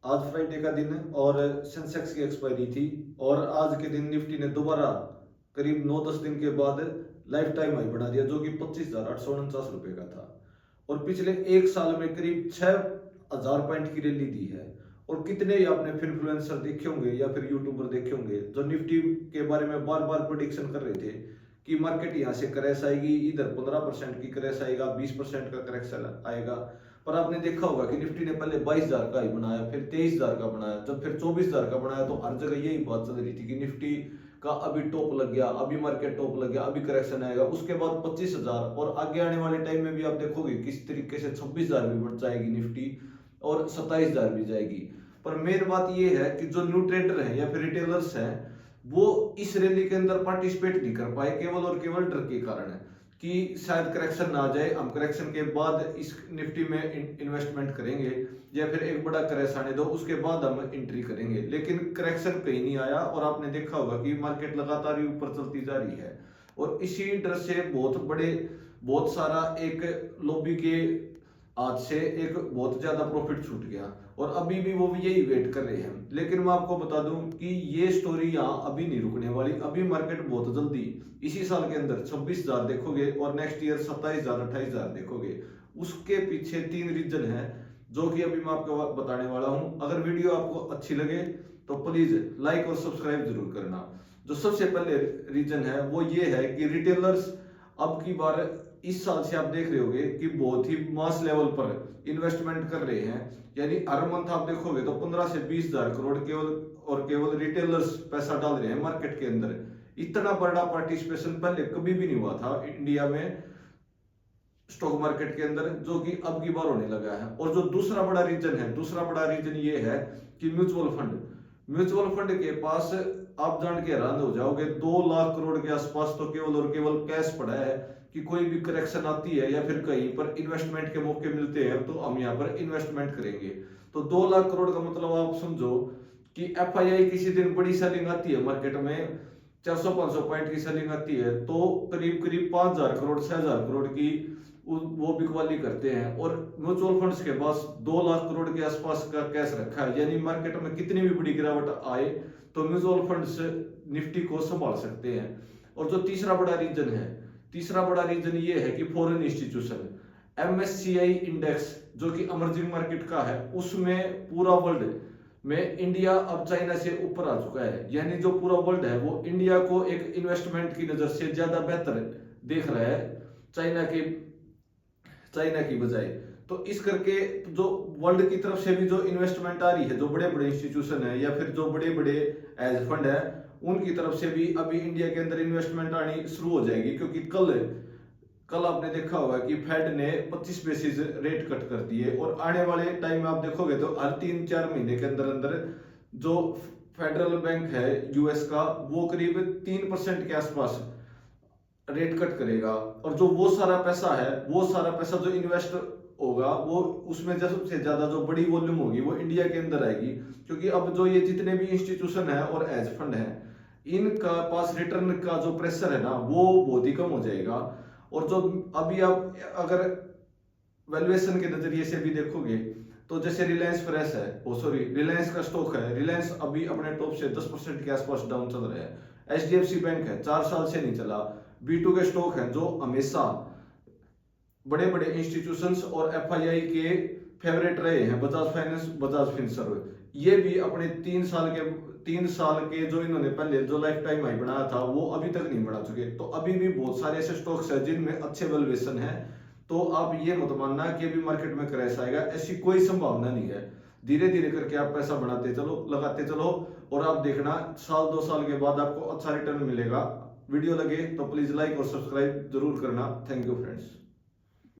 आज फ्राइडे का दिन है और सेंसेक्स की एक्सपायरी थी और आज के दिन निफ्टी ने दोबारा करीब 9-10 दिन के बाद लाइफ टाइम हाई बना दिया, जो कि 25,849 रुपए का था। और पिछले एक साल में करीब 6,000 पॉइंट की रैली दी है। और कितने ही आपने फिर इन्फ्लुएंसर देखे होंगे या फिर यूट्यूबर देखे होंगे जो निफ्टी के बारे में बार बार प्रोडिक्शन कर रहे थे कि मार्केट यहाँ से क्रैश आएगी, इधर 15% की क्रैश आएगा, 20% का करेक्शन आएगा। पर आपने देखा होगा कि निफ्टी ने पहले 22,000 का ही बनाया, फिर 23,000 का बनाया, जब फिर 24,000 का बनाया तो हर जगह यही बात चल रही थी कि निफ्टी का अभी टॉप लग गया, अभी मार्केट टॉप लग गया, अभी करेक्शन आएगा। उसके बाद 25,000 और आगे आने वाले टाइम में भी आप देखोगे किस तरीके से 26,000 भी बढ़ जाएगी निफ्टी और 27,000 भी जाएगी। पर मेन बात यह है कि जो न्यू ट्रेडर है या फिर रिटेलर्स हैं वो इस रैली के अंदर पार्टिसिपेट नहीं कर पाए, केवल और केवल डर के कारण है कि शायद करेक्शन ना आ जाए, हम करेक्शन के बाद इस निफ्टी में इन्वेस्टमेंट करेंगे या फिर एक बड़ा क्रैश आने दो उसके बाद हम एंट्री करेंगे। लेकिन करेक्शन कहीं नहीं आया और आपने देखा होगा कि मार्केट लगातार ही ऊपर चलती जा रही है। और इसी डर से बहुत सारा एक लॉबी के आज से एक बहुत ज्यादा प्रॉफिट छूट गया और अभी भी वो यही वेट कर रहे हैं। लेकिन मैं आपको बता दूं कि ये स्टोरी यहाँ अभी नहीं रुकने वाली। अभी मार्केट बहुत जल्दी इसी साल के अंदर 26,000 देखोगे और नेक्स्ट ईयर 27,000 28,000 देखोगे। उसके पीछे 3 रीजन है जो कि अभी मैं आपको बताने वाला हूं। अगर वीडियो आपको अच्छी लगे तो प्लीज लाइक और सब्सक्राइब जरूर करना। जो सबसे पहले रीजन है वो ये है कि रिटेलर्स अब की बार इस साल से आप देख रहे होगे कि बहुत ही मास लेवल पर इन्वेस्टमेंट कर रहे हैं। यानी हर मंथ आप देखोगे तो 15 से 20,000 करोड़ केवल रिटेलर्स पैसा डाल रहे हैं मार्केट के अंदर। इतना बड़ा पार्टिसिपेशन पहले कभी भी नहीं हुआ था इंडिया में स्टॉक मार्केट के अंदर, जो कि अब की बार होने लगा है। और जो दूसरा बड़ा रीजन ये है कि म्यूचुअल फंड के पास आप जान के हैरान हो जाओगे 2 लाख करोड़ के आसपास तो केवल और केवल कैश पड़ा है कि कोई भी करेक्शन आती है या फिर कहीं पर इन्वेस्टमेंट के मौके मिलते हैं तो हम यहाँ पर इन्वेस्टमेंट करेंगे। तो 2 लाख करोड़ का मतलब आप समझो कि एफआईआई किसी दिन बड़ी सेलिंग आती है मार्केट में 400-500 पॉइंट की सेलिंग आती है तो करीब 5,000 करोड़ 6,000 करोड़ की वो बिकवाली करते हैं। और म्यूचुअल फंड्स के पास 2 लाख करोड़ के आसपास का कैश रखा है। यानी मार्केट में कितनी भी बड़ी गिरावट आए तो म्यूचुअल फंड्स निफ्टी को संभाल सकते हैं। और जो तीसरा बड़ा रीजन ये है कि फॉरेन इंस्टीट्यूशन एमएससीआई इंडेक्स जो कि इमर्जिंग मार्केट का है उसमें पूरा वर्ल्ड में इंडिया अब चाइना से ऊपर आ चुका है। यानी जो पूरा वर्ल्ड है वो इंडिया को एक इन्वेस्टमेंट की नजर से ज्यादा बेहतर देख रहा है चाइना की बजाय। तो इस करके जो वर्ल्ड की तरफ से भी जो इन्वेस्टमेंट आ रही है, जो बड़े बड़े इंस्टीट्यूशन है या फिर जो बड़े बड़े एज फंड है उनकी तरफ से भी अभी इंडिया के अंदर इन्वेस्टमेंट आनी शुरू हो जाएगी। क्योंकि कल आपने देखा होगा कि फेड ने 25 बेसिस रेट कट कर दिए और आने वाले टाइम में आप देखोगे तो हर 3-4 महीने के अंदर जो फेडरल बैंक है यूएस का वो करीब 3% के आसपास रेट कट करेगा। और जो वो सारा पैसा जो इन्वेस्ट होगा वो उसमें सबसे ज्यादा जो बड़ी वॉल्यूम होगी वो इंडिया के अंदर आएगी। क्योंकि अब जो ये जितने भी इंस्टीट्यूशन है और एज फंड है इनका पास रिटर्न का जो प्रेशर है ना वो बहुत ही कम हो जाएगा। और जो अभी आप अगर वैल्यूएशन के नजरिए से भी देखोगे तो जैसे रिलायंस का स्टॉक है, रिलायंस अभी अपने टॉप से 10% के आसपास डाउन चल रहा है। एचडीएफसी बैंक है 4 साल से नहीं चला। B2 के स्टॉक हैं जो हमेशा बड़े बड़े इंस्टीट्यूशंस और एफआईआई के फेवरेट रहे हैं, बजाज फाइनेंस, बजाज फिनसर्व, ये भी अपने 3 साल के जो इन्होंने पहले जो लाइफ टाइम हाई बनाया था वो अभी तक नहीं बना चुके। तो अभी भी बहुत सारे ऐसे स्टॉक्स हैं जिनमें अच्छे वैल्यूएशन है। तो आप ये मत मानना कि अभी मार्केट में क्रैश आएगा, ऐसी कोई संभावना नहीं है। धीरे धीरे करके आप पैसा बनाते चलो, लगाते चलो और आप देखना 1-2 साल के बाद आपको अच्छा रिटर्न मिलेगा। वीडियो लगे तो प्लीज लाइक और सब्सक्राइब जरूर करना। Thank you friends.